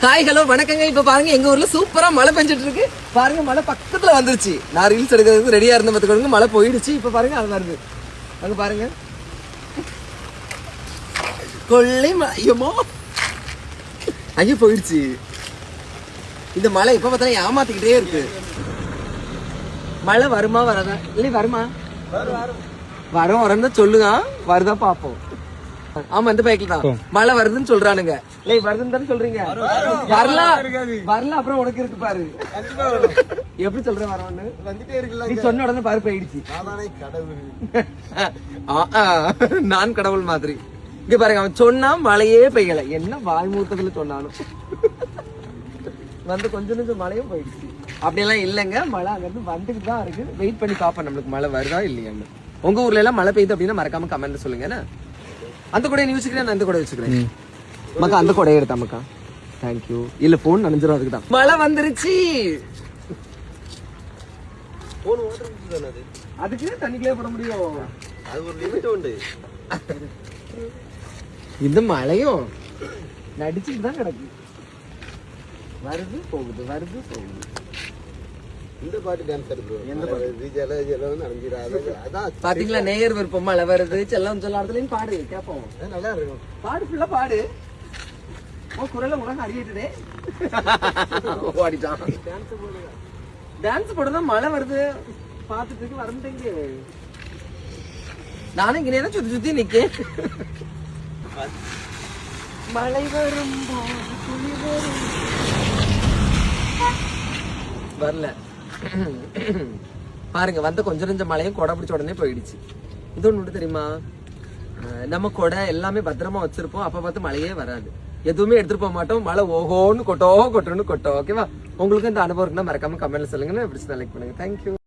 Hi hello வணக்கங்க. இப்ப பாருங்க எங்க ஊர்ல சூப்பரா மழை பெஞ்சிட்டு இருக்கு. பாருங்க மழை பக்கத்துல வந்துருச்சு. நான் ரீல்ஸ் எடுக்கிறதுக்கு ரெடியா இருந்த பார்த்துக்கோங்க. மழை போயிடுச்சு. இப்ப பாருங்க அது வருது. அங்க பாருங்க கொள்ளை ஐயமோ ஐயோ போயிடுச்சு. இந்த மழை இப்ப பார்த்தாலும் ஏமாத்திக்கிட்டே இருக்கு. மழை வருமா வராதா? இல்லை வருமா? வரும் வரன்னு சொல்லுங்க. வருதா பாப்போம். ஆமா இந்த பைக்ல தான் மழை வருதுன்னு சொல்றானுங்க. இல்லை வருதுன்னு தானே சொல்றீங்க. வரல அப்புறம் உனக்கு இருக்கு பாரு. எப்படி சொல்றேன் வரவன்னு நீ சொன்ன உடனே பாரு போயிடுச்சு. நான் கடவுள் மாதிரி. இங்க பாருங்க அவன் சொன்னா மழையே பெய்யல. என்ன வாய்மூத்தத்துல சொன்னாலும் வந்து கொஞ்சம் கொஞ்சம் மழையும் போயிடுச்சு. அப்படியெல்லாம் இல்லைங்க. மழை அங்கிருந்து வந்துட்டு தான் இருக்கு. வெயிட் பண்ணி பாப்போம் நம்மளுக்கு மழை வருதா இல்லையான்னு. உங்க ஊர்ல எல்லாம் மழை பெய்யுது அப்படின்னா மறக்காம கமெண்ட் சொல்லுங்க. அந்த கொடையை நீ வச்சுக்கிறேன், நான் அந்த கொடை வச்சுக்கிறேன். மக்கா அந்த கொடையை எடுத்தா மக்கா. தேங்க்யூ. இல்ல போன் நனைஞ்சிரும் அதுக்கு தான். மழை வந்துருச்சு. அதுக்கு தண்ணிக்குள்ளே போட முடியும். அது ஒரு லிமிட் உண்டு. இந்த மழையும் நடிச்சுட்டு தான் கிடக்கு. வருது போகுது வருது போகுது. இந்த பாட்டு டான்ஸ் பாத்தீங்களா? நேயர் விருப்பம் மழை வருது செல்லம் சொல்லாடத்துலயும் பாடு கேப்போம். நல்லா இருக்கும். பாடு ஃபுல்லா பாடு. ஓ குரல உலகம் அறியிட்டுதே. ஓடிட்டான். டான்ஸ் போடுதான் மழை வருது பாத்துட்டு இருக்கு. வரமாட்டேங்க. நானும் இங்க நேரம் சுத்தி சுத்தி நிக்கேன். மழை வரும் வரல. பாருங்க வந்த கொஞ்சம் கொஞ்சம் மழையும் கொடை பிடிச்ச உடனே போயிடுச்சு. இது ஒண்ணு தெரியுமா? நம்ம கொடை எல்லாமே பத்திரமா வச்சிருப்போம். அப்ப பார்த்து மழையே வராது. எதுவுமே எடுத்துட்டு போக மாட்டோம். மழை ஓஹோன்னு கொட்டோ கொட்டோன்னு கொட்டோ. ஓகேவா? உங்களுக்கு இந்த அனுபவம் இருக்குன்னா மறக்காம கமெண்ட்ல சொல்லுங்க. பிடிச்சா லைக் பண்ணுங்க. தேங்க்யூ.